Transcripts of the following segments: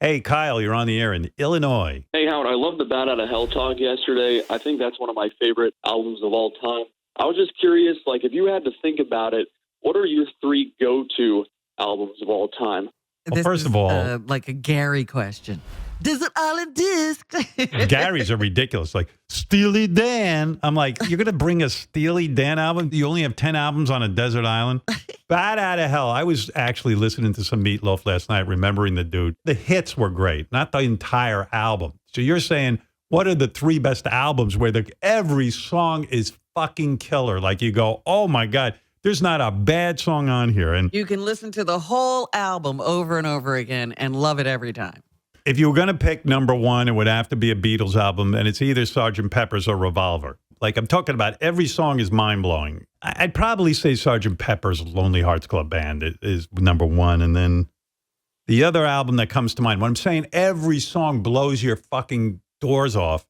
Hey, Kyle, you're on the air in Illinois. Hey, Howard, I love the Bat Out of Hell talk yesterday. I think that's one of my favorite albums of all time. I was just curious, like, if you had to think about it, what are your 3 go-to albums of all time? Well, first of all, like a Gary question. Desert Island Disc. Gary's are ridiculous. Like, Steely Dan. I'm like, you're going to bring a Steely Dan album? You only have 10 albums on a desert island? Bat Out of Hell. I was actually listening to some Meatloaf last night, remembering the dude. The hits were great, not the entire album. So you're saying, what are the 3 best albums where every song is fucking killer? Like you go, oh my God, there's not a bad song on here. And you can listen to the whole album over and over again and love it every time. If you were going to pick number 1, it would have to be a Beatles album, and it's either Sgt. Pepper's or Revolver. Like, I'm talking about every song is mind-blowing. I'd probably say Sgt. Pepper's Lonely Hearts Club Band is number 1, and then the other album that comes to mind, when I'm saying every song blows your fucking doors off,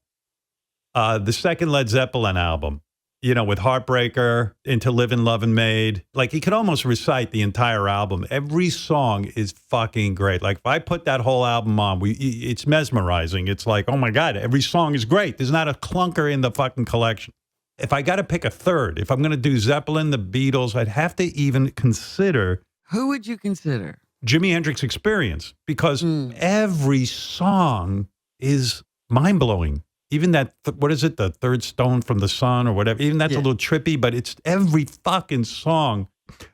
the second Led Zeppelin album, you know, with Heartbreaker, Into Livin', Lovin' Made. Like, he could almost recite the entire album. Every song is fucking great. Like, if I put that whole album on, it's mesmerizing. It's like, oh my God, every song is great. There's not a clunker in the fucking collection. If I got to pick a third, if I'm going to do Zeppelin, the Beatles, I'd have to even consider... Who would you consider? Jimi Hendrix Experience, because every song is mind-blowing. Even that, what is it, the Third Stone from the Sun or whatever, even that's a little trippy, but it's every fucking song.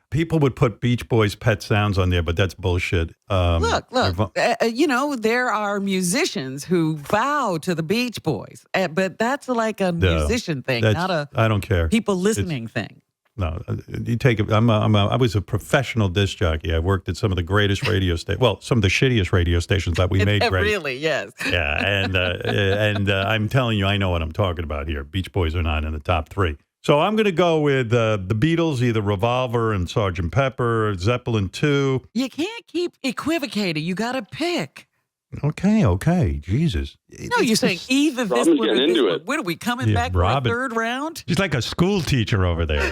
People would put Beach Boys' Pet Sounds on there, but that's bullshit. Look, you know, there are musicians who vow to the Beach Boys, but that's like a musician thing, not a I don't care. people listening thing. No, you take it. I was a professional disc jockey. I worked at some of the greatest radio stations. Well, some of the shittiest radio stations that we made great. Really, yes. Yeah, and I'm telling you, I know what I'm talking about here. Beach Boys are not in the top 3. So I'm going to go with the Beatles, either Revolver and Sgt. Pepper, Zeppelin 2. You can't keep equivocating. You got to pick. Okay. Jesus. No, you're saying either this Robin's one or getting this into one. it. When are we coming back for a third round? She's like a school teacher over there.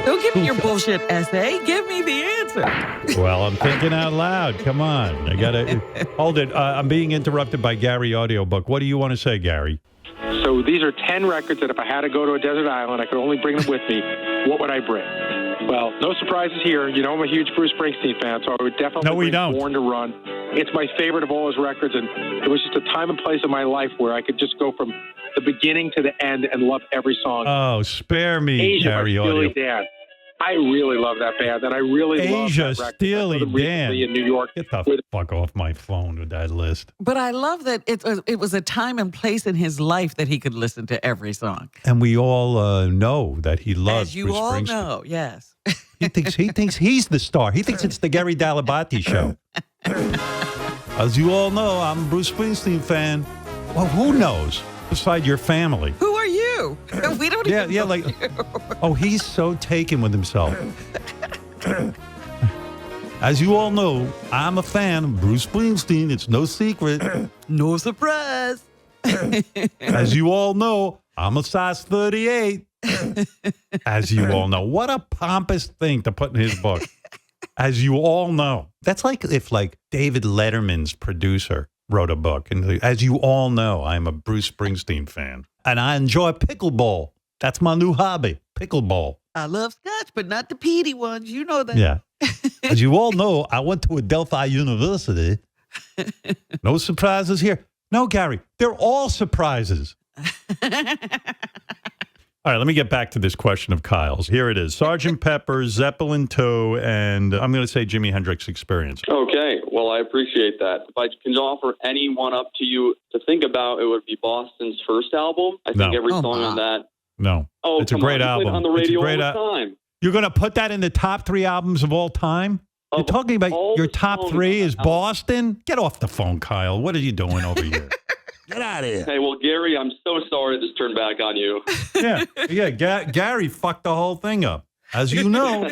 Don't give me your bullshit essay. Give me the answer. Well, I'm thinking out loud. Come on. I got to hold it. I'm being interrupted by Gary audiobook. What do you want to say, Gary? So these are 10 records that if I had to go to a desert island, I could only bring them with me. What would I bring? Well, no surprises here. You know, I'm a huge Bruce Springsteen fan, so I would definitely bring Born to Run. It's my favorite of all his records, and it was just a time and place in my life where I could just go from the beginning to the end and love every song. Oh, spare me, Asia Gary by audio. Steely Dan. I really love that band, and I really love Asia, that record. Steely Dan. In New York. Get the fuck off my phone with that list. But I love that it was a time and place in his life that he could listen to every song. And we all know that he loves As you Bruce all Springsteen. know, yes. He thinks he's the star. He thinks it's the Gary Dell'Abate show. As you all know, I'm a Bruce Springsteen fan. Well, who knows? Beside your family. Who are you? We don't even know like, you. Oh, he's so taken with himself. As you all know, I'm a fan of Bruce Springsteen. It's no secret. No surprise. As you all know, I'm a size 38. As you all know. What a pompous thing to put in his book. As you all know. That's like if David Letterman's producer wrote a book. And as you all know, I'm a Bruce Springsteen fan. And I enjoy pickleball. That's my new hobby, pickleball. I love scotch, but not the peaty ones. You know that. Yeah. As you all know, I went to Adelphi University. No surprises here. No, Gary, they're all surprises. All right, let me get back to this question of Kyle's. Here it is. Sgt. Pepper, Zeppelin 2, and I'm going to say Jimi Hendrix Experience. Okay, well, I appreciate that. If I can offer any one up to you to think about, it would be Boston's first album. I think every song on that. No. Oh, it's a great album. On the radio all the time. You're going to put that in the top 3 albums of all time? You're talking about your top 3 is Boston? Get off the phone, Kyle. What are you doing over here? Get out of here. Hey, well, Gary, I'm so sorry this turned back on you. Yeah, Gary fucked the whole thing up. As you know,